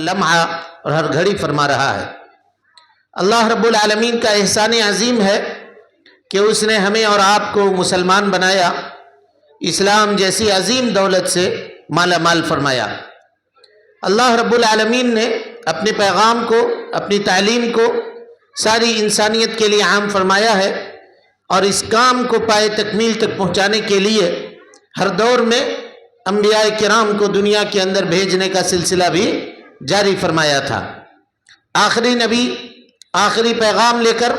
لمحہ اور ہر گھڑی فرما رہا ہے۔ اللہ رب العالمین کا احسان عظیم ہے کہ اس نے ہمیں اور آپ کو مسلمان بنایا، اسلام جیسی عظیم دولت سے مالا مال فرمایا۔ اللہ رب العالمین نے اپنے پیغام کو، اپنی تعلیم کو ساری انسانیت کے لیے عام فرمایا ہے، اور اس کام کو پائے تکمیل تک پہنچانے کے لیے ہر دور میں انبیاء کرام کو دنیا کے اندر بھیجنے کا سلسلہ بھی جاری فرمایا تھا۔ آخری نبی آخری پیغام لے کر،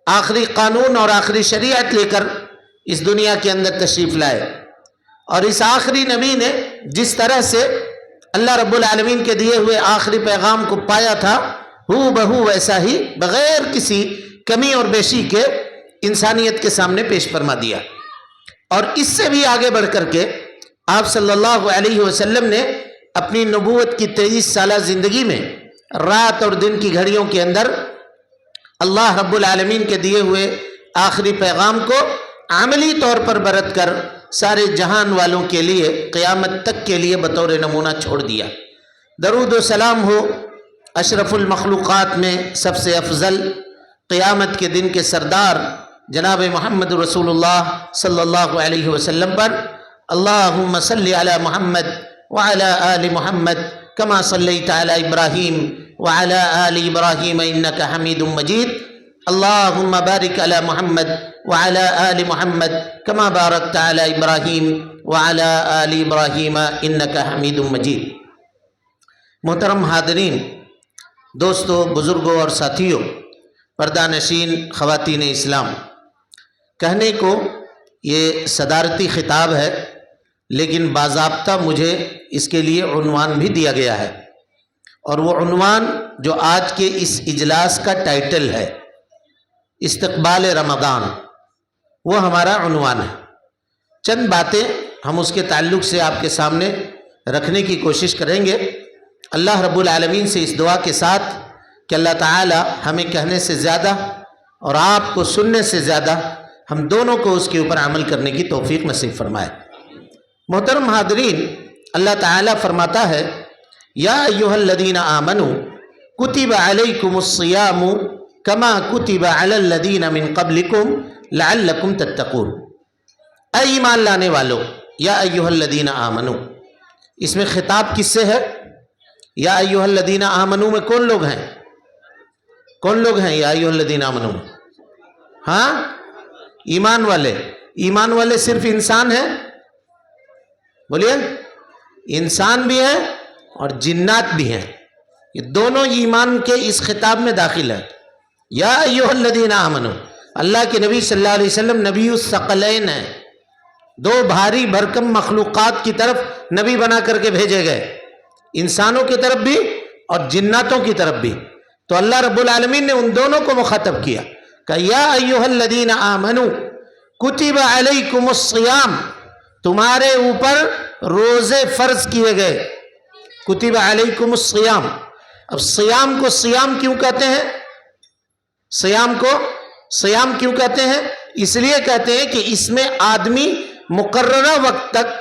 آخری قانون اور آخری شریعت لے کر اس دنیا کے اندر تشریف لائے، اور اس آخری نبی نے جس طرح سے اللہ رب العالمین کے دیے ہوئے آخری پیغام کو پایا تھا، ہو بہو ویسا ہی بغیر کسی کمی اور بیشی کے انسانیت کے سامنے پیش فرما دیا۔ اور اس سے بھی آگے بڑھ کر کے آپ صلی اللہ علیہ وسلم نے اپنی نبوت کی 23 سالہ زندگی میں رات اور دن کی گھڑیوں کے اندر اللہ رب العالمین کے دیے ہوئے آخری پیغام کو عملی طور پر برت کر سارے جہان والوں کے لیے قیامت تک کے لیے بطور نمونہ چھوڑ دیا۔ درود و سلام ہو اشرف المخلوقات میں سب سے افضل، قیامت کے دن کے سردار جناب محمد رسول اللہ صلی اللہ علیہ وسلم پر۔ اللہم صلی علی محمد وعلی آل محمد کما صلیت علی ابراہیم وعلی آل ابراہیم انک حمید مجید۔ اللہم بارک علی محمد وعلی آل محمد کما بارکت علی ابراہیم وعلی آل ابراہیم انک حمید مجید۔ محترم حاضرین، دوستو، بزرگوں اور ساتھیوں، پردہ نشین خواتین اسلام، کہنے کو یہ صدارتی خطاب ہے، لیکن باضابطہ مجھے اس کے لیے عنوان بھی دیا گیا ہے، اور وہ عنوان جو آج کے اس اجلاس کا ٹائٹل ہے، استقبال رمضان، وہ ہمارا عنوان ہے۔ چند باتیں ہم اس کے تعلق سے آپ کے سامنے رکھنے کی کوشش کریں گے، اللہ رب العالمین سے اس دعا کے ساتھ کہ اللہ تعالی ہمیں کہنے سے زیادہ اور آپ کو سننے سے زیادہ ہم دونوں کو اس کے اوپر عمل کرنے کی توفیق نصیب فرمائے۔ محترم حاضرین، اللہ تعالی فرماتا ہے، یا ایھا الذین آمنوا کتب علیکم الصیام کما کتب علی الذین من قبلکم لعلکم تتقون۔ اے ایمان لانے والو، یا ایھا الذین آمنوا، اس میں خطاب کس سے ہے؟ یا ایھا الذین آمنوا میں کون لوگ ہیں؟ کون لوگ ہیں یا ایھا الذین آمنوا میں؟ ہاں، ایمان والے۔ ایمان والے صرف انسان ہیں؟ بولیے، انسان بھی ہیں اور جنات بھی ہیں، یہ دونوں ایمان کے اس خطاب میں داخل ہیں۔ یا ایھا الذین آمنوا، اللہ کے نبی صلی اللہ علیہ وسلم نبی الثقلین ہیں، دو بھاری بھرکم مخلوقات کی طرف نبی بنا کر کے بھیجے گئے، انسانوں کی طرف بھی اور جناتوں کی طرف بھی۔ تو اللہ رب العالمین نے ان دونوں کو مخاطب کیا کہ یا ایھا الذین آمنوا کتب علیکم الصیام، تمہارے اوپر روزے فرض کیے گئے۔ کتب علیکم الصیام، اب سیام کو سیام کیوں کہتے ہیں؟ سیام کو سیام کیوں کہتے ہیں؟ اس لیے کہتے ہیں کہ اس میں آدمی مقررہ وقت تک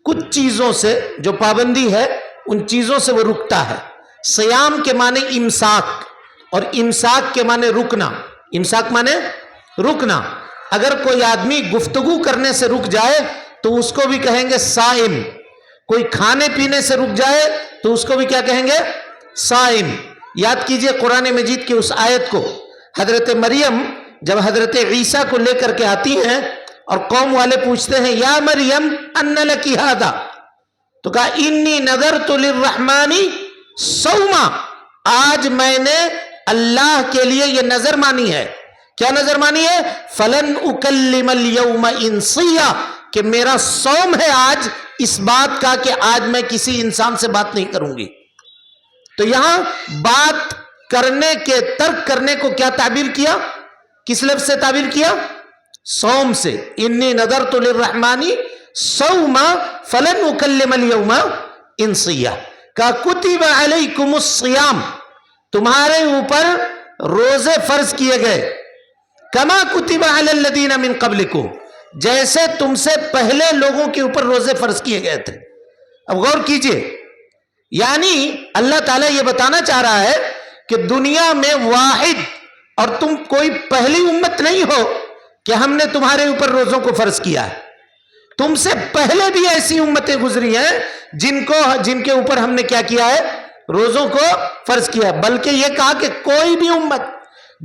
کچھ چیزوں سے جو پابندی ہے ان چیزوں سے وہ رکتا ہے۔ سیام کے معنی امساک، اور امساک کے معنی رکنا۔ امساک معنی رکنا۔ اگر کوئی آدمی گفتگو کرنے سے رک جائے تو اس کو بھی کہیں گے صائم، کوئی کھانے پینے سے رک جائے تو اس کو بھی کیا کہیں گے؟ صائم۔ یاد کیجئے قرآن مجید کی اس آیت کو، حضرت مریم جب حضرت عیسیٰ کو لے کر کے آتی ہیں اور قوم والے پوچھتے ہیں یا مریم ان لکی ھذا، تو کہا انی نذرت للرحمن صوما، آج میں نے اللہ کے لیے یہ نظر مانی ہے۔ کیا نظر مانی ہے؟ فلن اکلم اليوم انسیا، کہ میرا صوم ہے آج اس بات کا کہ آج میں کسی انسان سے بات نہیں کروں گی۔ تو یہاں بات کرنے کے ترک کرنے کو کیا تعبیر کیا؟ کس لفظ سے تعبیر کیا؟ صوم سے۔ انی نذرت للرحمن صوما فلن اکلم اليوم انسیا، کہ کتب علیکم الصیام، تمہارے اوپر روزے فرض کیے گئے، کما کتب علی الذین من قبلکم، جیسے تم سے پہلے لوگوں کے اوپر روزے فرض کیے گئے تھے۔ اب غور کیجئے، یعنی اللہ تعالیٰ یہ بتانا چاہ رہا ہے کہ دنیا میں واحد اور تم کوئی پہلی امت نہیں ہو کہ ہم نے تمہارے اوپر روزوں کو فرض کیا ہے. تم سے پہلے بھی ایسی امتیں گزری ہیں جن کے اوپر ہم نے کیا کیا ہے؟ روزوں کو فرض کیا. بلکہ یہ کہا کہ کوئی بھی امت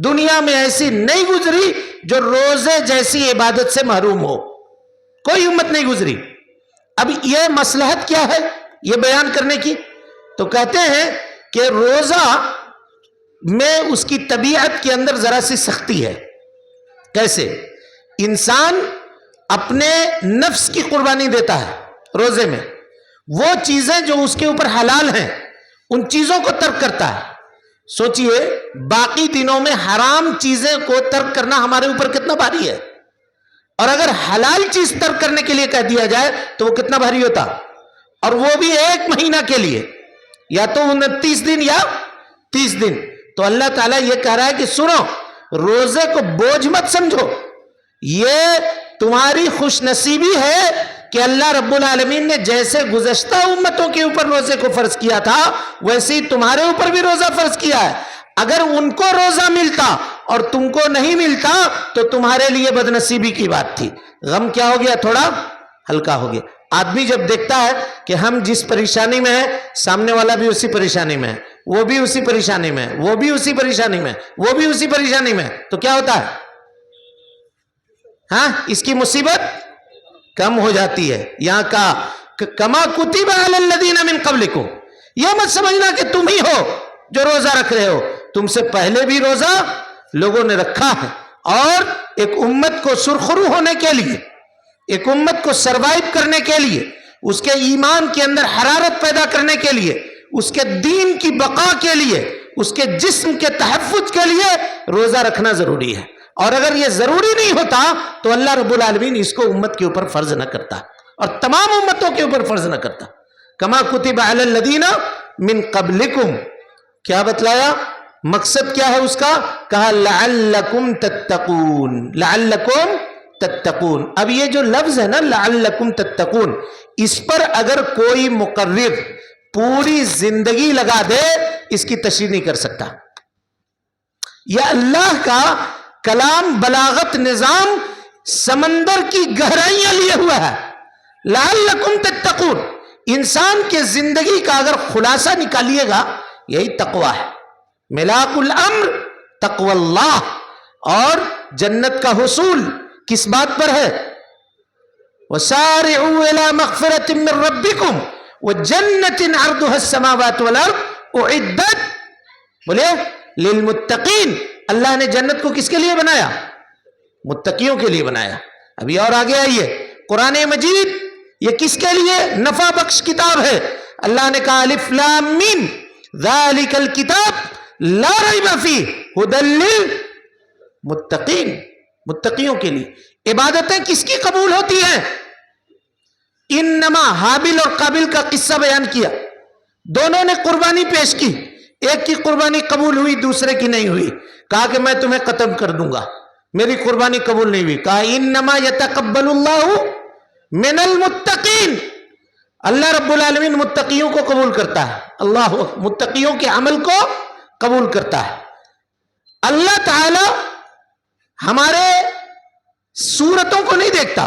دنیا میں ایسی نہیں گزری جو روزے جیسی عبادت سے محروم ہو. کوئی امت نہیں گزری. اب یہ مصلحت کیا ہے یہ بیان کرنے کی؟ تو کہتے ہیں کہ روزہ میں اس کی طبیعت کے اندر ذرا سی سختی ہے. کیسے؟ انسان اپنے نفس کی قربانی دیتا ہے روزے میں. وہ چیزیں جو اس کے اوپر حلال ہیں ان چیزوں کو ترک کرتا ہے. سوچئے باقی دنوں میں حرام چیزیں کو ترک کرنا ہمارے اوپر کتنا بھاری ہے، اور اگر حلال چیز ترک کرنے کے لیے کہہ دیا جائے تو وہ کتنا بھاری ہوتا، اور وہ بھی 1 مہینہ کے لیے، یا تو 29 دن یا 30 دن. تو اللہ تعالیٰ یہ کہہ رہا ہے کہ سنو، روزے کو بوجھ مت سمجھو. یہ تمہاری خوش نصیبی ہے کہ اللہ رب العالمین نے جیسے گزشتہ امتوں کے اوپر روزے کو فرض کیا تھا ویسے ہی تمہارے اوپر بھی روزہ فرض کیا ہے. اگر ان کو روزہ ملتا اور تم کو نہیں ملتا تو تمہارے لیے بدنصیبی کی بات تھی. غم کیا ہو گیا؟ تھوڑا ہلکا ہو گیا. آدمی جب دیکھتا ہے کہ ہم جس پریشانی میں ہیں سامنے والا بھی اسی پریشانی میں ہے، وہ بھی اسی پریشانی میں ہے، وہ بھی اسی پریشانی میں، وہ بھی اسی پریشانی میں، تو کیا ہوتا ہے؟ ہاں، اس کی مصیبت کم ہو جاتی ہے. یہاں کا کما کتب علی الذین من قبلکم، یہ مت سمجھنا کہ تم ہی ہو جو روزہ رکھ رہے ہو. تم سے پہلے بھی روزہ لوگوں نے رکھا ہے، اور ایک امت کو سرخرو ہونے کے لیے، ایک امت کو سروائیو کرنے کے لیے، اس کے ایمان کے اندر حرارت پیدا کرنے کے لیے، اس کے دین کی بقا کے لیے، اس کے جسم کے تحفظ کے لیے روزہ رکھنا ضروری ہے. اور اگر یہ ضروری نہیں ہوتا تو اللہ رب العالمین اس کو امت کے اوپر فرض نہ کرتا، اور تمام امتوں کے اوپر فرض نہ کرتا. کما کتب علی الذین من قبلکم، کیا بتلایا؟ مقصد کیا ہے اس کا؟ کہا لعلکم تتقون، لعلکم تتقون. اب یہ جو لفظ ہے نا لعلکم تتقون، اس پر اگر کوئی مقرر پوری زندگی لگا دے اس کی تشریح نہیں کر سکتا. یہ اللہ کا کلام، بلاغت، نظام سمندر کی گہرائیاں لیے ہوا ہے. لعلکم تتقون، انسان کے زندگی کا اگر خلاصہ نکالیے گا یہی تقوی ہے. ملاک الامر تقوی اللہ. اور جنت کا حصول کس بات پر ہے؟ وَسَارِعُوا إِلَى مَغْفِرَةٍ مِّن رَبِّكُمْ وَجَنَّةٍ عَرْضُهَا السَّمَاوَاتُ وَالْأَرْضُ أُعِدَّتْ، بولے لِلْمُتَّقِينَ. اللہ نے جنت کو کس کے لیے بنایا؟ متقیوں کے لیے بنایا. ابھی اور آگے آئیے، قرآن مجید یہ کس کے لیے نفع بخش کتاب ہے. اللہ نے کہا الف لام میم ذالک الکتاب لا ریب فیہ ھدی للمتقین، متقیوں کے لیے. عبادتیں کس کی قبول ہوتی ہیں؟ انما حابل اور قابل کا قصہ بیان کیا. دونوں نے قربانی پیش کی، ایک کی قربانی قبول ہوئی دوسرے کی نہیں ہوئی. کہا کہ میں تمہیں قتل کر دوں گا، میری قربانی قبول نہیں ہوئی. کہا انما یتقبل اللہ من المتقین، اللہ رب العالمین متقیوں کو قبول کرتا ہے. اللہ متقیوں کے عمل کو قبول کرتا ہے. اللہ تعالی ہمارے صورتوں کو نہیں دیکھتا،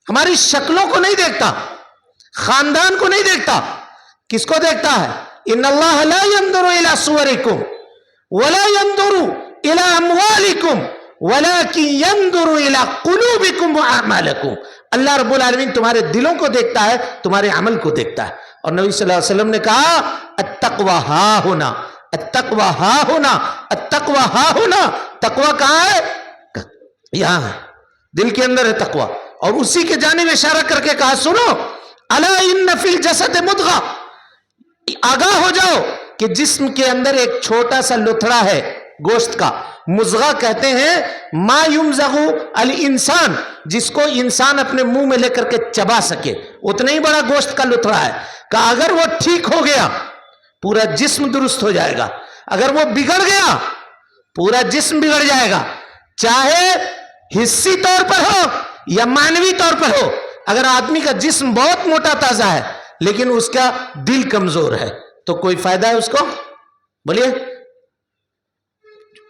ہماری شکلوں کو نہیں دیکھتا، خاندان کو نہیں دیکھتا. کس کو دیکھتا ہے؟ ان اللہ لا ينظر الى صورکم ولا ينظر الى اموالکم ولكن ينظر الى قلوبکم واعمالکم. اللہ رب العالمین تمہارے دلوں کو دیکھتا ہے، تمہارے عمل کو دیکھتا ہے. اور نبی صلی اللہ علیہ وسلم نے کہا التقوی ہا ہونا، التقوی ہا ہونا، التقوی ہا ہونا. تقوی کہاں ہے؟ یہاں ہے، دل کے اندر ہے تقوی. اور اسی کے جانب اشارہ کر کے کہا سنو الا ان فی الجسد مضغہ، آگاہ ہو جاؤ کہ جسم کے اندر ایک چھوٹا سا لتھڑا ہے گوشت کا. مضغہ کہتے ہیں ما یمزغ الانسان، جس کو انسان اپنے منہ میں لے کر کے چبا سکے، اتنا ہی بڑا گوشت کا لتھڑا ہے. کہ اگر وہ ٹھیک ہو گیا پورا جسم درست ہو جائے گا، اگر وہ بگڑ گیا پورا جسم بگڑ جائے گا، چاہے حصی طور پر ہو یا معنوی طور پر ہو. اگر آدمی کا جسم بہت موٹا تازہ ہے لیکن اس کا دل کمزور ہے تو کوئی فائدہ ہے اس کو؟ بولیے.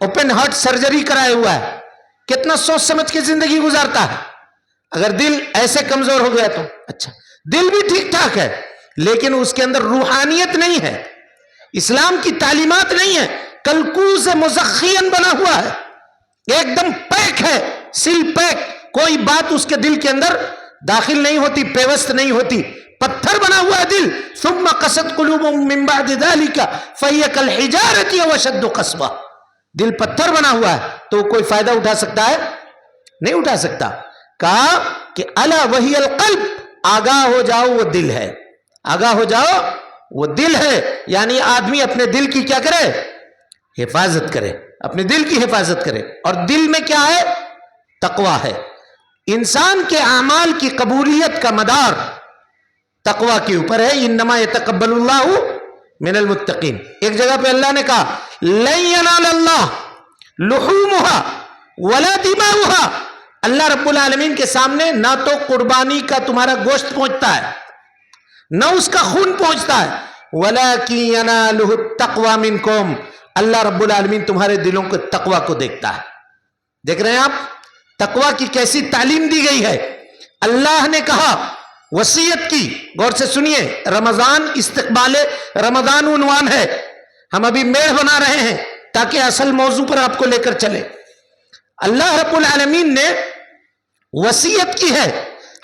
اوپن ہارٹ سرجری کرائے ہوا ہے, کتنا سوچ سمجھ کے زندگی گزارتا ہے. اگر دل ایسے کمزور ہو گیا تو اچھا, دل بھی ٹھیک ٹھاک ہے لیکن اس کے اندر روحانیت نہیں ہے, اسلام کی تعلیمات نہیں ہے, کلکوز مزخین بنا ہوا ہے, ایک دم پیک ہے, سیل پیک, کوئی بات اس کے دل کے اندر داخل نہیں ہوتی, پیوست نہیں ہوتی, پتھر بنا ہوا ہے دل. ثم قست قلوبهم من بعد ذلك فهي كالحجارة واشد قسوة. دل پتھر بنا ہوا ہے تو کوئی فائدہ اٹھا سکتا ہے؟ نہیں اٹھا سکتا. کہا کہ الا وہی القلب, آگاہ ہو جاؤ وہ دل ہے, آگاہ ہو جاؤ وہ دل ہے. یعنی آدمی اپنے دل کی کیا کرے؟ حفاظت کرے, اپنے دل کی حفاظت کرے. اور دل میں کیا ہے؟ تقوی ہے. انسان کے اعمال کی قبولیت کا مدار تقوی کے اوپر ہے. انما یتقبل اللہ من المتقین. ایک جگہ پہ اللہ نے کہا لن ینال اللہ لحومها ولا دماؤها. اللہ رب العالمین کے سامنے نہ تو قربانی کا تمہارا گوشت پہنچتا ہے نہ اس کا خون پہنچتا ہے, ولکن ینالہ التقوی منکم. اللہ رب العالمین تمہارے دلوں کے تقوی کو دیکھتا ہے. دیکھ رہے ہیں آپ تقوی کی کیسی تعلیم دی گئی ہے. اللہ نے کہا وصیت کی, غور سے سنیے, رمضان استقبال رمضان عنوان ہے, ہم ابھی میڑ بنا رہے ہیں تاکہ اصل موضوع پر آپ کو لے کر چلے. اللہ رب العالمین نے وصیت کی ہے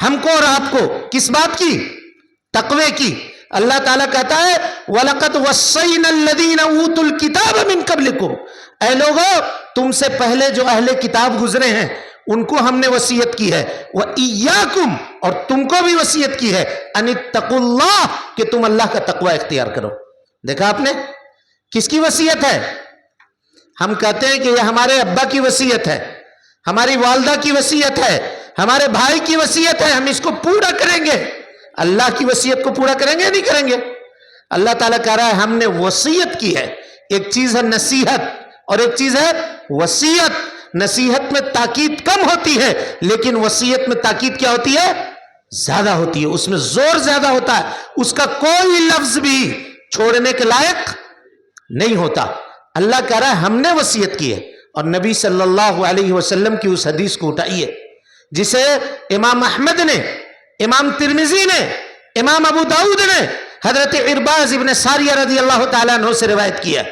ہم کو اور آپ کو, کس بات کی؟ تقوی کی. اللہ تعالیٰ کہتا ہے وَلَقَدْ وَصَّيْنَا الَّذِينَ أُوتُوا الْكِتَابَ مِن قَبْلِكُمْ. اے لوگو تم سے پہلے جو اہل کتاب گزرے ہیں ان کو ہم نے وصیت کی ہے, وَإِيَّاكُمْ, اور تم کو بھی وصیت کی ہے, أَنِ اتَّقُوا اللَّهَ, کہ تم اللہ کا تقوی اختیار کرو. دیکھا آپ نے کس کی وصیت ہے؟ ہم کہتے ہیں کہ یہ ہمارے ابا کی وصیت ہے, ہماری والدہ کی وصیت ہے, ہمارے بھائی کی وصیت ہے, ہم اس کو پورا کریں گے. اللہ کی وصیت کو پورا کریں گے یا نہیں کریں گے؟ اللہ تعالیٰ کہہ رہا ہے ہم نے وصیت کی ہے. ایک چیز ہے نصیحت اور ایک چیز ہے وصیت. نصیحت میں تاکید کم ہوتی ہے لیکن وصیت میں تاکید کیا ہوتی ہے؟ زیادہ ہوتی ہے, اس میں زور زیادہ ہوتا ہے, اس کا کوئی لفظ بھی چھوڑنے کے لائق نہیں ہوتا. اللہ کہہ رہا ہے ہم نے وصیت کی ہے. اور نبی صلی اللہ علیہ وسلم کی اس حدیث کو اٹھائیے جسے امام احمد نے, امام ترمذی نے, امام ابو داؤد نے حضرت عرباض ابن ساریہ رضی اللہ تعالیٰ عنہ سے روایت کیا.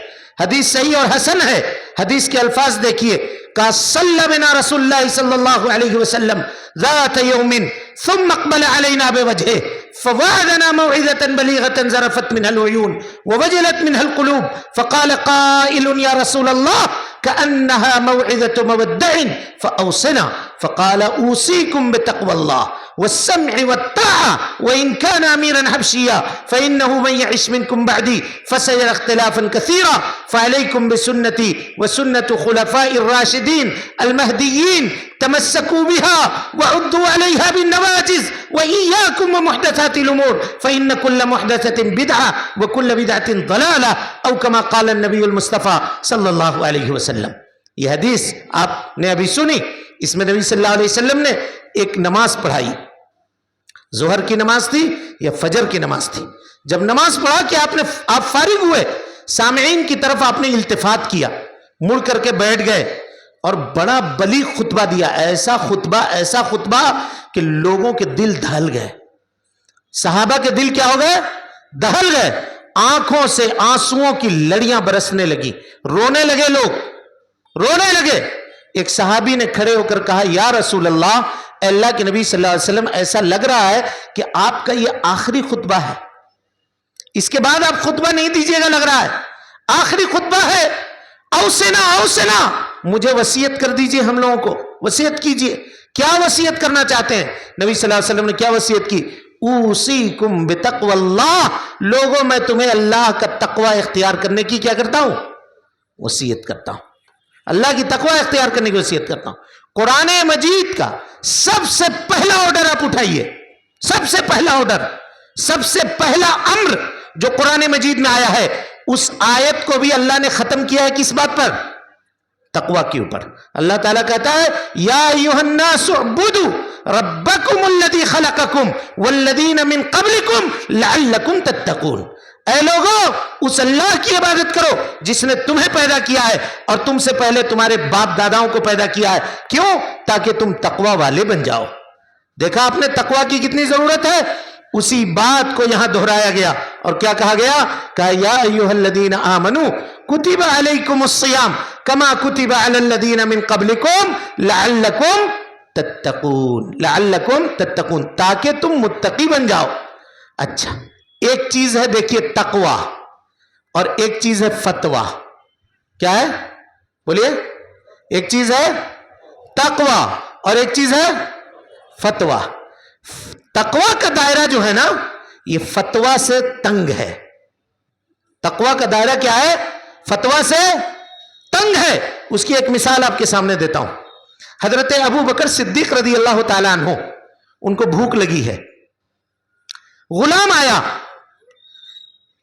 حدیث صحیح اور حسن ہے. حدیث کے الفاظ دیکھیے, کہ صلی بنا رسول اللہ صلی اللہ علیہ وسلم ذات یوم ثم اقبل علینا بوجہہ فوعدنا موعظة بلیغة ذرفت منها العیون ووجلت منها القلوب فقال قائل یا رسول اللہ كأنها موعظة مودع فأوصنا فقال أوصيكم بتقوى الله والسمع والطاعة وإن كان أميرا حبشيا فإنه من يعش منكم بعدي فسيرى اختلافا كثيرا فعليكم بسنتي وسنة خلفاء الراشدين المهديين تمسكوا بها وعضوا عليها بالنواجذ وإياكم ومحدثات الأمور فإن كل محدثة بدعة وكل بدعة ضلالة أو كما قال النبي المصطفى صلى الله عليه وسلم. یہ حدیث آپ نے ابھی سنی, اس میں نبی صلی اللہ علیہ وسلم نے ایک نماز پڑھائی. ظہر کی نماز تھی یا فجر کی نماز تھی. جب نماز پڑھا کہ آپ فارغ ہوئے, سامعین کی طرف آپ نے التفات کیا, مڑ کر کے بیٹھ گئے اور بڑا بلیغ خطبہ دیا. ایسا خطبہ کہ لوگوں کے دل دہل گئے. صحابہ کے دل کیا ہو گئے؟ دہل گئے. آنکھوں سے آنسوؤں کی لڑیاں برسنے لگی, رونے لگے لوگ, رونے لگے. ایک صحابی نے کھڑے ہو کر کہا یا رسول اللہ, اے اللہ کے نبی صلی اللہ علیہ وسلم, ایسا لگ رہا ہے کہ آپ کا یہ آخری خطبہ ہے, اس کے بعد آپ خطبہ نہیں دیجیے گا, لگ رہا ہے آخری خطبہ ہے. اوصنا, مجھے وصیت کر دیجئے, ہم لوگوں کو وصیت کیجئے. کیا وصیت کرنا چاہتے ہیں؟ نبی صلی اللہ علیہ وسلم نے کیا وصیت کی؟ اوصیکم بتقوی اللہ, لوگوں میں تمہیں اللہ کا تقوی اختیار کرنے کی کیا کرتا ہوں؟ وصیت کرتا ہوں. اللہ کی تقوی اختیار کرنے کی وصیت کرتا ہوں. قرآن مجید کا سب سے پہلا آرڈر آپ اٹھائیے, سب سے پہلا آرڈر, سب سے پہلا امر جو قرآن مجید میں آیا ہے, اس آیت کو بھی اللہ نے ختم کیا ہے کس بات پر؟ تقوی کے اوپر. اللہ تعالیٰ کہتا ہے یا ایھا الناس اعبدوا ربکم الذی خلقکم والذین من قبلکم لعلکم تتقون. اے لوگو اس اللہ کی عبادت کرو جس نے تمہیں پیدا کیا ہے اور تم سے پہلے تمہارے باپ داداؤں کو پیدا کیا ہے. کیوں؟ تاکہ تم تقوی والے بن جاؤ. دیکھا آپ نے تقوی کی کتنی ضرورت ہے. اسی بات کو یہاں دہرایا گیا اور کیا کہا گیا؟ کہا یا ایھا الذین آمنوا کتب علیکم الصیام کما کتب علی الذین من قبلکم لعلکم تتقون. لعلکم تتقون، تاکہ تم متقی بن جاؤ. اچھا، ایک چیز ہے دیکھیے تقوی اور ایک چیز ہے فتویٰ. کیا ہے بولیے؟ ایک چیز ہے تقوی اور ایک چیز ہے فتویٰ. تقوی کا دائرہ جو ہے نا یہ فتویٰ سے تنگ ہے. تقوی کا دائرہ کیا ہے؟ فتویٰ سے تنگ ہے. اس کی ایک مثال آپ کے سامنے دیتا ہوں. حضرت ابو بکر صدیق رضی اللہ تعالیٰ عنہ، ان کو بھوک لگی ہے. غلام آیا،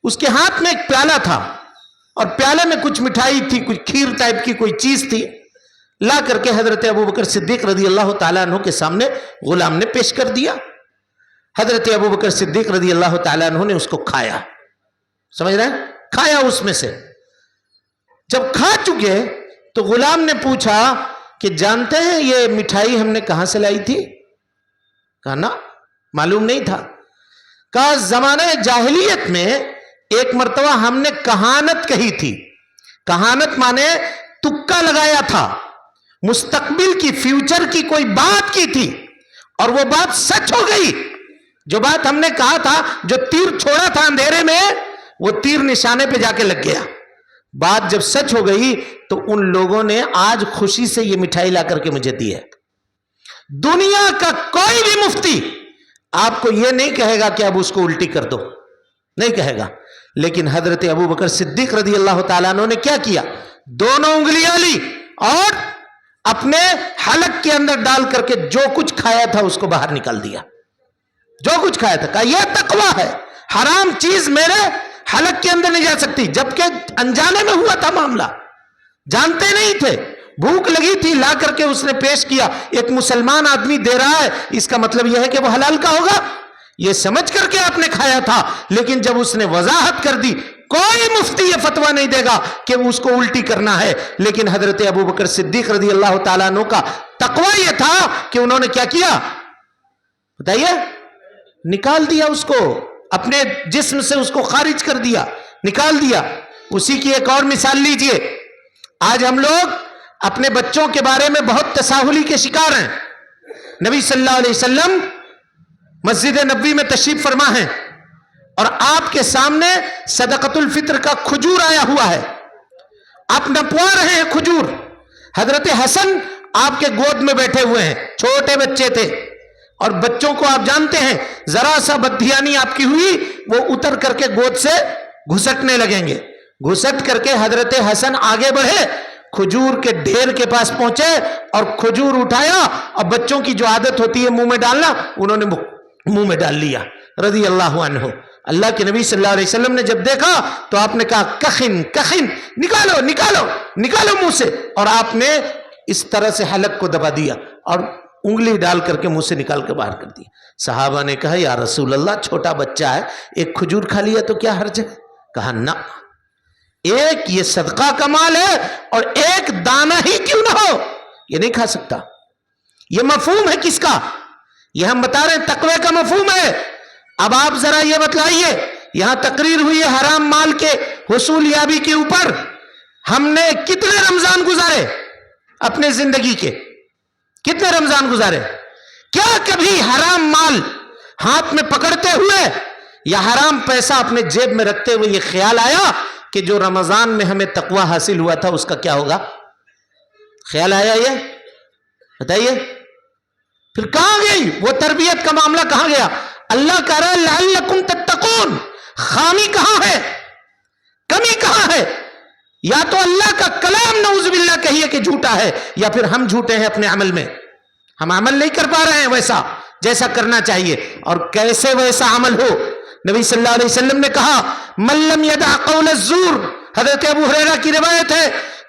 اس کے ہاتھ میں ایک پیالہ تھا اور پیالے میں کچھ مٹھائی تھی، کچھ کھیر ٹائپ کی کوئی چیز تھی. لا کر کے حضرت ابو بکر صدیق رضی اللہ تعالیٰ عنہ کے سامنے غلام نے پیش کر دیا. حضرت ابو بکر صدیق رضی اللہ تعالیٰ عنہ نے اس کو کھایا. سمجھ رہے ہیں؟ کھایا اس میں سے. جب کھا چکے تو غلام نے پوچھا کہ جانتے ہیں یہ مٹھائی ہم نے کہاں سے لائی تھی؟ کہا نا، معلوم نہیں تھا. کہا زمانہ جاہلیت میں ایک مرتبہ ہم نے کہانت کہی تھی. کہانت مانے تکا لگایا تھا، مستقبل کی، فیوچر کی کوئی بات کی تھی اور وہ بات سچ ہو گئی. جو بات ہم نے کہا تھا، جو تیر چھوڑا تھا اندھیرے میں، وہ تیر نشانے پہ جا کے لگ گیا. بات جب سچ ہو گئی تو ان لوگوں نے آج خوشی سے یہ مٹھائی لا کر کے مجھے دی ہے. دنیا کا کوئی بھی مفتی آپ کو یہ نہیں کہے گا کہ اب اس کو الٹی کر دو، نہیں کہے گا. لیکن حضرت ابو بکر صدیق رضی اللہ تعالیٰ عنہ نے کیا کیا؟ دونوں انگلیاں لی اور اپنے حلق کے اندر ڈال کر کے جو کچھ کھایا تھا اس کو باہر نکال دیا. جو کچھ کھایا تھا. کہا یہ تقویٰ ہے، حرام چیز میرے حلق کے اندر نہیں جا سکتی. جبکہ انجانے میں ہوا تھا معاملہ، جانتے نہیں تھے. بھوک لگی تھی، لا کر کے اس نے پیش کیا. ایک مسلمان آدمی دے رہا ہے، اس کا مطلب یہ ہے کہ وہ حلال کا ہوگا، یہ سمجھ کر کے آپ نے کھایا تھا. لیکن جب اس نے وضاحت کر دی، کوئی مفتی یہ فتویٰ نہیں دے گا کہ اس کو الٹی کرنا ہے. لیکن حضرت ابو بکر صدیق رضی اللہ تعالیٰ عنہ کا تقویٰ یہ تھا کہ انہوں نے کیا کیا بتائیے؟ نکال دیا اس کو، اپنے جسم سے اس کو خارج کر دیا، نکال دیا. اسی کی ایک اور مثال لیجئے. آج ہم لوگ اپنے بچوں کے بارے میں بہت تساہلی کے شکار ہیں. نبی صلی اللہ علیہ وسلم مسجد نبوی میں تشریف فرما ہیں اور آپ کے سامنے صدقۃ الفطر کا کھجور آیا ہوا ہے. آپ نپوا رہے ہیں کھجور. حضرت حسن آپ کے گود میں بیٹھے ہوئے ہیں، چھوٹے بچے تھے. اور بچوں کو آپ جانتے ہیں، ذرا سا بددھیانی آپ کی ہوئی وہ اتر کر کے گود سے گھسٹنے لگیں گے. گھسٹ کر کے حضرت حسن آگے بڑھے، کھجور کے ڈھیر کے پاس پہنچے اور کھجور اٹھایا اور بچوں کی جو عادت ہوتی ہے منہ میں ڈالنا، انہوں نے منہ میں ڈال لیا رضی اللہ عنہ. اللہ کے نبی صلی اللہ علیہ وسلم نے جب دیکھا تو آپ نے کہا کخن کخن، نکالو نکالو نکالو منہ سے. اور آپ نے اس طرح سے حلق کو دبا دیا اور انگلی ڈال کر کے منہ سے نکال کے باہر کر دیا. صحابہ نے کہا یا رسول اللہ، چھوٹا بچہ ہے، ایک کھجور کھا لیا تو کیا حرج ہے؟ کہا نہ، ایک یہ صدقہ کا مال ہے اور ایک دانہ ہی کیوں نہ ہو یہ نہیں کھا سکتا. یہ مفہوم ہے کس کا؟ یہ ہم بتا رہے ہیں تقوی کا مفہوم ہے. اب آپ ذرا یہ بتلائیے، یہاں تقریر ہوئی ہے حرام مال کے حصول یابی کے اوپر. ہم نے کتنے رمضان گزارے اپنے زندگی کے؟ کتنے رمضان گزارے؟ کیا کبھی حرام مال ہاتھ میں پکڑتے ہوئے یا حرام پیسہ اپنے جیب میں رکھتے ہوئے یہ خیال آیا کہ جو رمضان میں ہمیں تقوی حاصل ہوا تھا اس کا کیا ہوگا؟ خیال آیا یہ؟ بتائیے. پھر کہاں گئی وہ تربیت کا معاملہ؟ کہاں گیا؟ اللہ کہہ رہا ہے لعلکم تتقون. خامی کہاں ہے؟ کمی کہاں ہے؟ یا تو اللہ کا کلام نعوذ باللہ کہیے کہ جھوٹا ہے، یا پھر ہم جھوٹے ہیں اپنے عمل میں. ہم عمل نہیں کر پا رہے ہیں ویسا جیسا کرنا چاہیے. اور کیسے ویسا عمل ہو؟ نبی صلی اللہ علیہ وسلم نے کہا من لم یدع قول الزور، حضرت ابو ہریرہ کی روایت ہے،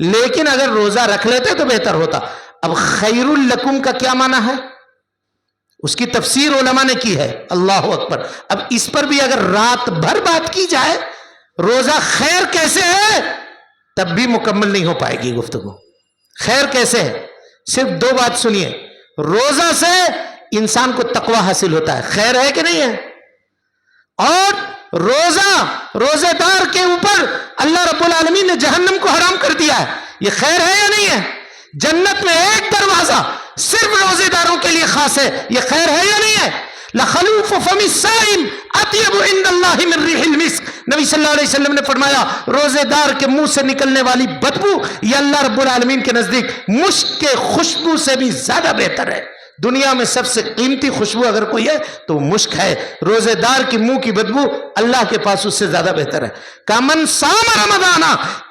لیکن اگر روزہ رکھ لیتے تو بہتر ہوتا. اب خیر لکم کا کیا معنی ہے؟ اس کی تفسیر علماء نے کی ہے. اللہ اکبر. اب اس پر بھی اگر رات بھر بات کی جائے روزہ خیر کیسے ہے تب بھی مکمل نہیں ہو پائے گی گفتگو. خیر کیسے ہے؟ صرف 2 بات سنیے. روزہ سے انسان کو تقوی حاصل ہوتا ہے. خیر ہے کہ نہیں ہے؟ اور روزہ دار کے اوپر اللہ رب العالمین نے جہنم کو حرام کر دیا ہے. یہ خیر ہے یا نہیں ہے؟ جنت میں ایک دروازہ صرف روزے داروں کے لیے خاص ہے. یہ خیر ہے یا نہیں ہے؟ لخلوف فم الصائم اطیب عند اللہ من ریح المسک. نبی صلی اللہ علیہ وسلم نے فرمایا روزے دار کے منہ سے نکلنے والی بدبو یہ اللہ رب العالمین کے نزدیک مشک کے خوشبو سے بھی زیادہ بہتر ہے. دنیا میں سب سے قیمتی خوشبو اگر کوئی ہے تو مشک ہے. روزے دار کی منہ کی بدبو اللہ کے پاس اس سے زیادہ بہتر ہے. کمن صام رمضان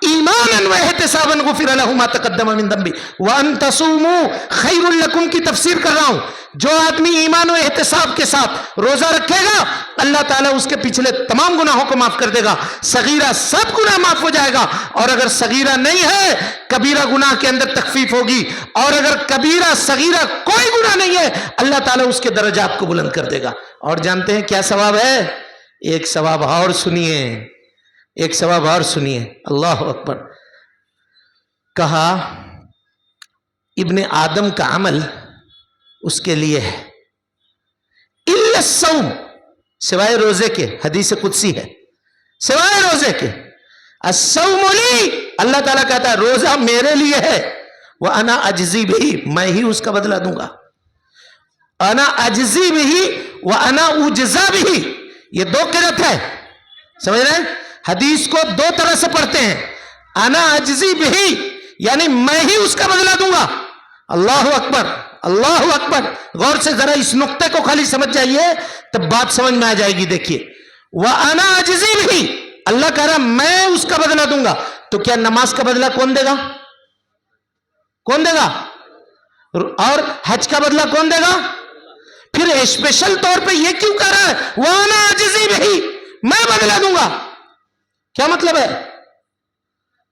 ایمانا واحتسابا غفر له ما تقدم من ذنبه وان تصوموا خیر لکم کی تفسیر کر رہا ہوں. جو آدمی ایمان و احتساب کے ساتھ روزہ رکھے گا اللہ تعالیٰ اس کے پچھلے تمام گناہوں کو معاف کر دے گا. صغیرہ سب گناہ معاف ہو جائے گا. اور اگر صغیرہ نہیں ہے کبیرہ گناہ کے اندر تخفیف ہوگی. اور اگر کبیرہ صغیرہ کوئی گناہ نہیں ہے اللہ تعالیٰ اس کے درجات کو بلند کر دے گا. اور جانتے ہیں کیا ثواب ہے؟ ایک ثواب اور سنیے. ایک ثواب اور سنیے. اللہ اکبر. کہا ابن آدم کا عمل اس کے لیے ہے الا الصوم سوائے روزے کے. حدیث قدسی ہے سوائے روزے کے. الصوم لی اللہ تعالیٰ کہتا ہے روزہ میرے لیے ہے. وانا اجزی بھی میں ہی اس کا بدلہ دوں گا. انا اجزی بھی وانا اجزا بھی یہ 2 قرات ہے. سمجھ رہے ہیں؟ حدیث کو 2 طرح سے پڑھتے ہیں. انا اجزی بھی یعنی میں ہی اس کا بدلہ دوں گا. اللہ اکبر. اللہ اکبر. غور سے ذرا اس نقطے کو خالی سمجھ جائیے تب بات سمجھ میں آ جائے گی. دیکھیے وَأَنَا أَجْزِي بِهِ اللہ کہہ رہا میں اس کا بدلہ دوں گا. تو کیا نماز کا بدلہ کون دے گا؟ کون دے گا؟ اور حج کا بدلہ کون دے گا؟ پھر اسپیشل طور پہ یہ کیوں کہہ رہا ہے وَأَنَا أَجْزِي بِهِ میں بدلہ دوں گا؟ کیا مطلب ہے؟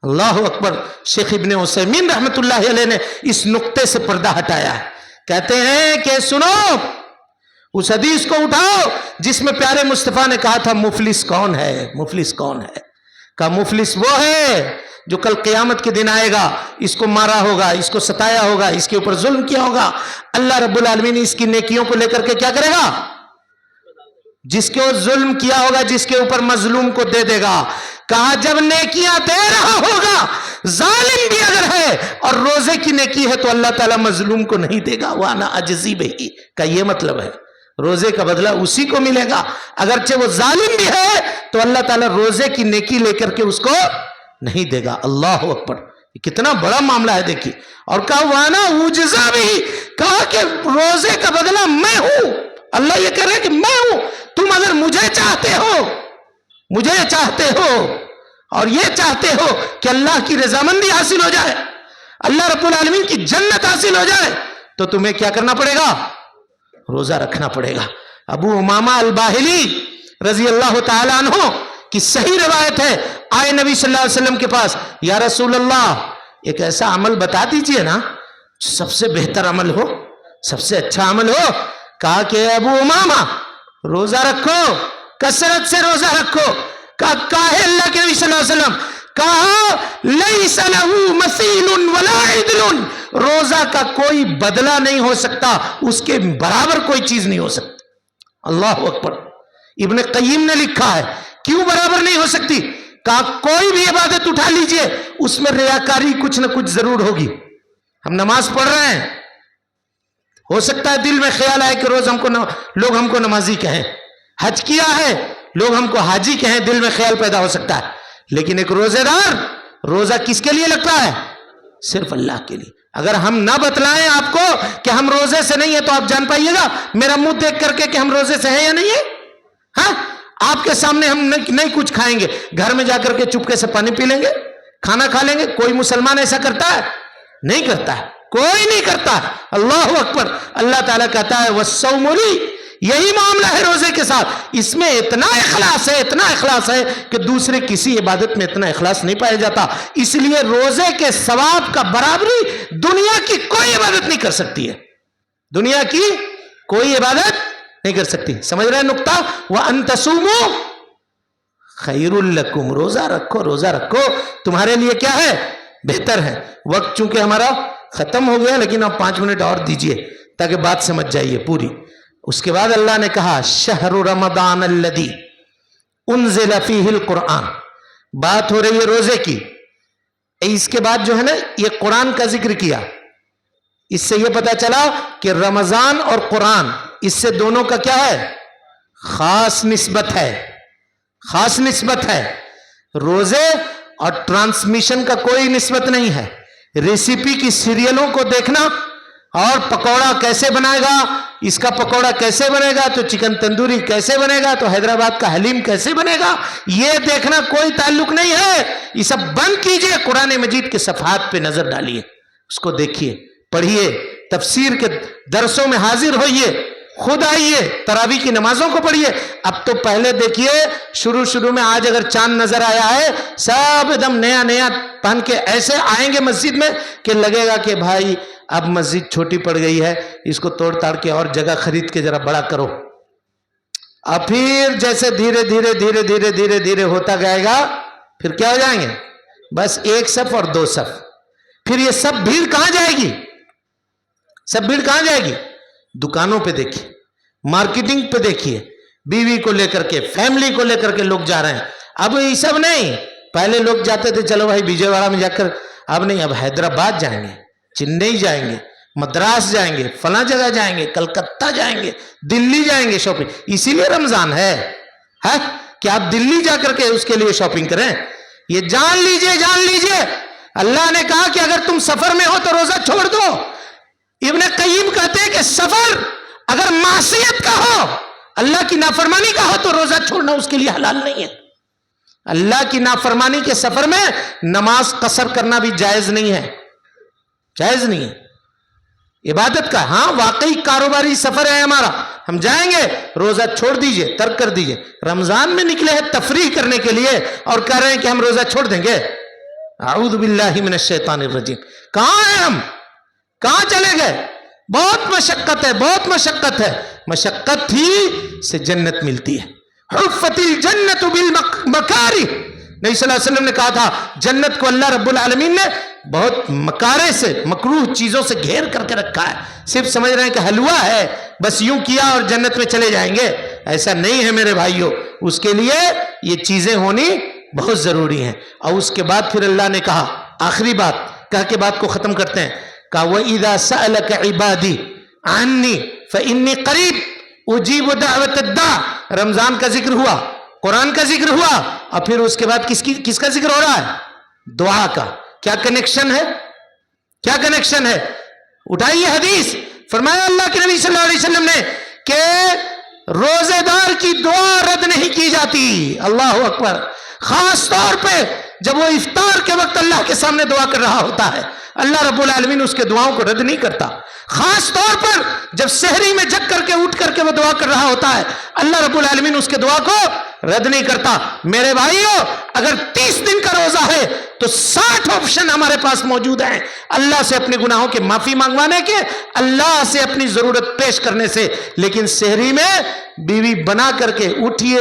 اللہ اکبر. شیخ ابن عثیمین رحمت اللہ علیہ نے اس نقطے سے پردہ ہٹایا ہے. کہتے ہیں کہ سنو اس حدیث کو اٹھاؤ جس میں پیارے مصطفیٰ نے کہا تھا مفلس کون ہے؟ مفلس کون ہے؟ کہا مفلس وہ ہے جو کل قیامت کے دن آئے گا اس کو مارا ہوگا, اس کو ستایا ہوگا, اس کے اوپر ظلم کیا ہوگا. اللہ رب العالمین اس کی نیکیوں کو لے کر کے کیا کرے گا؟ جس کے ظلم کیا ہوگا جس کے اوپر مظلوم کو دے دے گا. کہا جب نیکیاں دے رہا ہوگا ظالم بھی اگر ہے اور روزے کی نیکی ہے تو اللہ تعالیٰ مظلوم کو نہیں دے گا. وانا اجزی بہی کا یہ مطلب ہے روزے کا بدلہ اسی کو ملے گا. اگرچہ وہ ظالم بھی ہے تو اللہ تعالیٰ روزے کی نیکی لے کر کے اس کو نہیں دے گا. اللہ اکبر. کتنا بڑا معاملہ ہے دیکھیے. اور کہا وانا اجزا بھی کہا کہ روزے کا بدلہ میں ہوں. اللہ یہ کہہ رہا ہے کہ میں ہوں. تم اگر مجھے چاہتے ہو اور یہ چاہتے ہو کہ اللہ کی رضامندی حاصل ہو جائے اللہ رب العالمین کی جنت حاصل ہو جائے تو تمہیں کیا کرنا پڑے گا؟ روزہ رکھنا پڑے گا. ابو امامہ الباہلی رضی اللہ تعالیٰ عنہ کی صحیح روایت ہے. آئے نبی صلی اللہ علیہ وسلم کے پاس یا رسول اللہ ایک ایسا عمل بتا دیجئے نا سب سے بہتر عمل ہو, سب سے اچھا عمل ہو. کہا کہ ابو امامہ روزہ رکھو, کثرت سے روزہ رکھو. کہا اللہ کے نبی صلی اللہ علیہ وسلم کہا لیس لہ مثیل ولا عدل روزہ کا کوئی بدلہ نہیں ہو سکتا, اس کے برابر کوئی چیز نہیں ہو سکتی. اللہ اکبر. ابن قیم نے لکھا ہے کیوں برابر نہیں ہو سکتی؟ کہا کوئی بھی عبادت اٹھا لیجئے اس میں ریاکاری کچھ نہ کچھ ضرور ہوگی. ہم نماز پڑھ رہے ہیں ہو سکتا ہے دل میں خیال آئے کہ لوگ ہم کو نمازی کہیں. حج کیا ہے لوگ ہم کو حاجی کہیں, دل میں خیال پیدا ہو سکتا ہے. لیکن ایک روزے دار روزہ کس کے لیے لگتا ہے؟ صرف اللہ کے لیے. اگر ہم نہ بتلائیں آپ کو کہ ہم روزے سے نہیں ہیں تو آپ جان پائیے گا میرا منہ دیکھ کر کے کہ ہم روزے سے ہیں یا نہیں ہے. ہاں آپ کے سامنے ہم نہیں کچھ کھائیں گے, گھر میں جا کر کے چپکے سے پانی پی لیں گے, کھانا کھا لیں گے. کوئی مسلمان ایسا کرتا ہے؟ نہیں کرتا ہے, کوئی نہیں کرتا ہے. اللہ اکبر. اللہ تعالیٰ کہتا ہے وَالصَّوْمُ لِي یہی معاملہ ہے روزے کے ساتھ. اس میں اتنا اخلاص ہے کہ دوسرے کسی عبادت میں اتنا اخلاص نہیں پایا جاتا. اس لیے روزے کے ثواب کا برابری دنیا کی کوئی عبادت نہیں کر سکتی ہے. دنیا کی کوئی عبادت نہیں کر سکتی. سمجھ رہے ہیں نقطہ؟ وَأَن تَصُومُوا خَيْرٌ لَكُمْ. روزہ رکھو تمہارے لیے کیا ہے؟ بہتر ہے. وقت چونکہ ہمارا ختم ہو گیا لیکن اب 5 منٹ اور دیجئے تاکہ بات سمجھ جائیے پوری. اس کے بعد اللہ نے کہا شہر رمضان الذی انزل فیہ القرآن. بات ہو رہی ہے روزے کی. اس کے بعد جو ہے نا یہ قرآن کا ذکر کیا. اس سے یہ پتا چلا کہ رمضان اور قرآن اس سے دونوں کا کیا ہے؟ خاص نسبت ہے. روزے اور ٹرانسمیشن کا کوئی نسبت نہیں ہے. ریسیپی کی سیریلوں کو دیکھنا اور پکوڑا کیسے بنائے گا، اس کا پکوڑا کیسے بنے گا، تو چکن تندوری کیسے بنے گا، تو حیدرآباد کا حلیم کیسے بنے گا، یہ دیکھنا کوئی تعلق نہیں ہے. یہ سب بند کیجئے. قرآن مجید کے صفحات پہ نظر ڈالیے، اس کو دیکھیے، پڑھیے، تفسیر کے درسوں میں حاضر ہوئیے، خود آئیے، تراویح کی نمازوں کو پڑھیے. اب تو پہلے دیکھیے شروع میں آج اگر چاند نظر آیا ہے سب ایک دم نیا پہن کے ایسے آئیں گے مسجد میں کہ لگے گا کہ بھائی اب مسجد چھوٹی پڑ گئی ہے، اس کو توڑ تاڑ کے اور جگہ خرید کے ذرا بڑا کرو. اب پھر جیسے دھیرے ہوتا گئے گا پھر کیا ہو جائیں گے؟ بس 1 صف اور 2 صف. پھر یہ سب بھیڑ کہاں جائے گی؟ دکانوں پہ دیکھیے، مارکیٹنگ پہ دیکھیے، بیوی کو لے کر کے، فیملی کو لے کر کے لوگ جا رہے ہیں. اب یہ سب نہیں. پہلے لوگ جاتے تھے چلو بھائی وجے واڑا میں جا کر، اب نہیں، اب حیدرآباد جائیں گے، چنئی جائیں گے، مدراس جائیں گے، فلاں جگہ جائیں گے، کلکتہ جائیں گے، دلی جائیں گے شاپنگ. اسی لیے رمضان ہے کہ آپ دلی جا کر کے اس کے لیے شاپنگ کریں. یہ جان لیجئے اللہ نے کہا کہ اگر تم سفر میں ہو تو روزہ چھوڑ دو. ابن قیم کہتے ہیں کہ سفر اگر معصیت کا ہو، اللہ کی نافرمانی کا ہو، تو روزہ چھوڑنا اس کے لیے حلال نہیں ہے. اللہ کی نافرمانی کے سفر میں نماز قصر کرنا بھی جائز نہیں ہے. عبادت کا ہاں واقعی کاروباری سفر ہے ہمارا، ہم جائیں گے، روزہ چھوڑ دیجئے، ترک کر دیجئے. رمضان میں نکلے ہیں تفریح کرنے کے لیے اور کہہ رہے ہیں کہ ہم روزہ چھوڑ دیں گے. اعوذ باللہ من الشیطان الرجیم. کہاں ہیں ہم؟ کہاں چلے گئے؟ بہت مشقت ہے. مشقت ہی سے جنت ملتی ہے. حفت الجنت بالمکاری. نبی صلی اللہ علیہ وسلم نے کہا تھا جنت کو اللہ رب العالمین نے بہت مکارے سے، مکروہ چیزوں سے گھیر کر کے رکھا ہے. صرف سمجھ رہے ہیں کہ حلوہ ہے، بس یوں کیا اور جنت میں چلے جائیں گے. ایسا نہیں ہے میرے بھائیوں. اس کے لیے یہ چیزیں ہونی بہت ضروری ہیں. اور اس کے بعد پھر اللہ نے کہا، آخری بات کہہ کے بات کو ختم کرتے ہیں، کہا وَإِذَا سَأَلَكَ عِبَادِي عَنِّي فَإِنِّي قَرِيبٌ أُجِيبُ دَعْوَةَ الدَّاعِ. رمضان کا ذکر ہوا، قرآن کا ذکر ہوا، اور پھر اس کے بعد کس کا ذکر ہو رہا ہے؟ دعا کا. کیا کنیکشن ہے؟ اٹھائیے حدیث. فرمایا اللہ کے نبی صلی اللہ علیہ وسلم نے کہ روزے دار کی دعا رد نہیں کی جاتی. اللہ اکبر. خاص طور پہ جب وہ افطار کے وقت اللہ کے سامنے دعا کر رہا ہوتا ہے، اللہ رب العالمین اس کے دعاؤں کو رد نہیں کرتا. خاص طور پر جب سحری میں جگ کر کے اٹھ کر کے وہ دعا کر رہا ہوتا ہے، اللہ رب العالمین اس کے دعا کو رد نہیں کرتا. میرے بھائیوں، اگر 30 دن کا روزہ ہے تو 60 آپشن ہمارے پاس موجود ہیں اللہ سے اپنے گناہوں کے معافی مانگوانے کے، اللہ سے اپنی ضرورت پیش کرنے سے. لیکن سحری میں بیوی بنا کر کے اٹھیے،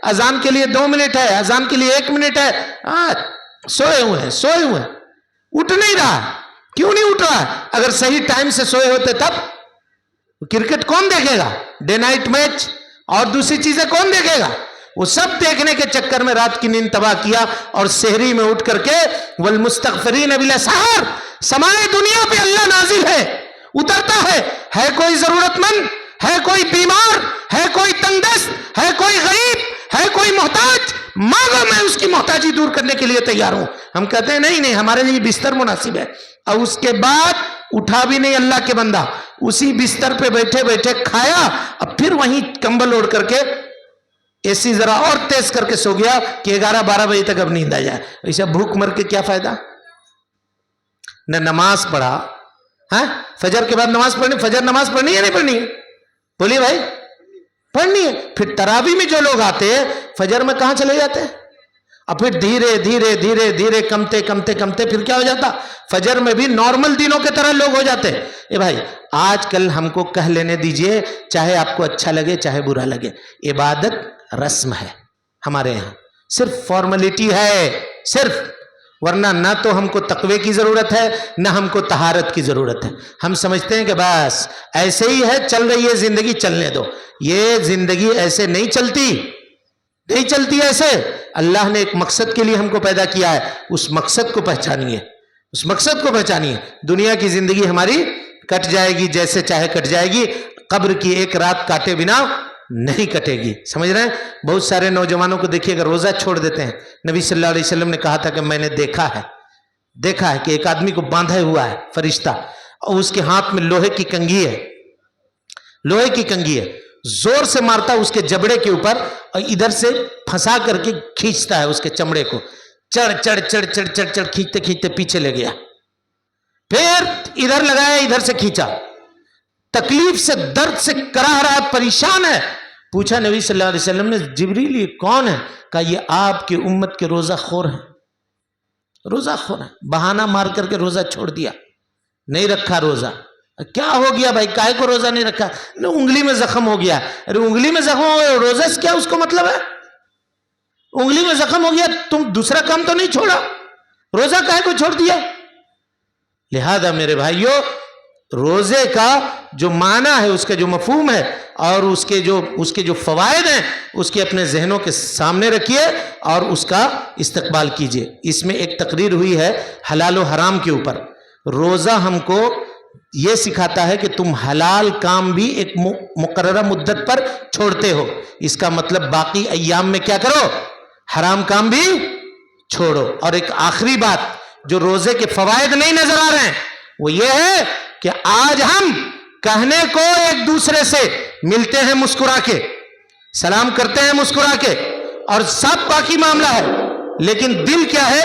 اذان کے لیے 2 منٹ ہے، اذان کے لیے 1 منٹ ہے، سوئے ہوئے ہیں، اٹھ نہیں رہا. کیوں نہیں اٹھ رہا؟ اگر صحیح ٹائم سے سوئے ہوتے تب کرکٹ کون دیکھے گا؟ ڈے نائٹ میچ اور دوسری چیزیں کون دیکھے گا؟ وہ سب دیکھنے کے چکر میں رات کی نیند تباہ کیا اور سحری میں اٹھ کر کے والمستغفرین بالاسحار. سمائے دنیا پہ اللہ نازل ہے، اترتا ہے کوئی ضرورت مند، ہے کوئی بیمار، ہے کوئی تنگ دست، ہے کوئی غریب، ہے کوئی محتاج، مانگو، میں اس کی محتاجی دور کرنے کے لیے تیار ہوں. ہم کہتے ہیں نہیں ہمارے لیے بستر مناسب ہے. اور اس کے بعد اٹھا بھی نہیں اللہ کے بندہ، اسی بستر پہ بیٹھے کھایا، اب پھر وہیں کمبل اوڑھ کر کے اے سی ذرا اور تیز کر کے سو گیا کہ 11-12 بجے تک اب نیند آ جائے. ایسا بھوک مر کے کیا فائدہ؟ نہ نماز پڑھا، فجر کے بعد نماز پڑھنی، فجر نماز پڑھنی ہے نہیں پڑھنی ہے؟ بولیے بھائی، پڑھنی ہے۔ پھر تراویح میں جو لوگ آتے ہیں فجر میں کہاں چلے جاتے ہیں؟ اور پھر دھیرے دھیرے دھیرے دھیرے کمتے کمتے کمتے پھر کیا ہو جاتا؟ فجر میں بھی نارمل دنوں کے طرح لوگ ہو جاتے ہیں۔ اے بھائی آج کل ہم کو کہہ لینے دیجئے، چاہے آپ کو اچھا لگے چاہے برا لگے، عبادت رسم ہے ہمارے یہاں، صرف فارملٹی ہے صرف، ورنہ نہ تو ہم کو تقوی کی ضرورت ہے نہ ہم کو طہارت کی ضرورت ہے۔ ہم سمجھتے ہیں کہ بس ایسے ہی ہے، چل رہی ہے زندگی، چلنے دو۔ یہ زندگی ایسے نہیں چلتی، نہیں چلتی ایسے۔ اللہ نے ایک مقصد کے لیے ہم کو پیدا کیا ہے، اس مقصد کو پہچانیے، اس مقصد کو پہچانیے۔ دنیا کی زندگی ہماری کٹ جائے گی جیسے چاہے کٹ جائے گی، قبر کی ایک رات کاٹے بنا نہیں کٹے گی، سمجھ رہے ہیں؟ بہت سارے نوجوانوں کو دیکھیے اگر روزہ چھوڑ دیتے ہیں، نبی صلی اللہ علیہ وسلم نے کہا تھا کہ میں نے دیکھا ہے کہ ایک آدمی کو باندھا ہوا ہے فرشتہ، اور اس کے ہاتھ میں لوہے کی کنگھی ہے، لوہے کی کنگھی ہے، زور سے مارتا اس کے جبڑے کے اوپر اور ادھر سے پھنسا کر کے کھینچتا ہے اس کے چمڑے کو، چڑھ چڑھ چڑھ چڑھ چڑھ چڑھ کھینچتے کھینچتے پیچھے لے گیا، پھر ادھر لگایا ادھر سے کھینچا، تکلیف سے درد سے کراہ رہا ہے، پریشان ہے۔ پوچھا نبی صلی اللہ علیہ وسلم نے، جبریل یہ کون ہے؟ کہا یہ آپ کی امت کے روزہ خور ہیں، روزہ خور ہیں، بہانہ مار کر کے روزہ چھوڑ دیا، نہیں رکھا روزہ۔ کیا ہو گیا بھائی، کائے کو روزہ نہیں رکھا؟ انگلی میں زخم ہو گیا۔ ارے انگلی میں زخم ہو گیا، روزہ سے کیا اس کو مطلب ہے؟ انگلی میں زخم ہو گیا، تم دوسرا کام تو نہیں چھوڑا، روزہ کائے کو چھوڑ دیا؟ لہذا میرے بھائیوں، روزے کا جو معنی ہے، اس کا جو مفہوم ہے اور اس کے جو فوائد ہیں، اس کے اپنے ذہنوں کے سامنے رکھیے اور اس کا استقبال کیجئے۔ اس میں ایک تقریر ہوئی ہے حلال و حرام کے اوپر۔ روزہ ہم کو یہ سکھاتا ہے کہ تم حلال کام بھی ایک مقررہ مدت پر چھوڑتے ہو، اس کا مطلب باقی ایام میں کیا کرو؟ حرام کام بھی چھوڑو۔ اور ایک آخری بات جو روزے کے فوائد نہیں نظر آ رہے ہیں، وہ یہ ہے کہ آج ہم کہنے کو ایک دوسرے سے ملتے ہیں مسکرا کے، سلام کرتے ہیں مسکرا کے، اور سب باقی معاملہ ہے، لیکن دل کیا ہے؟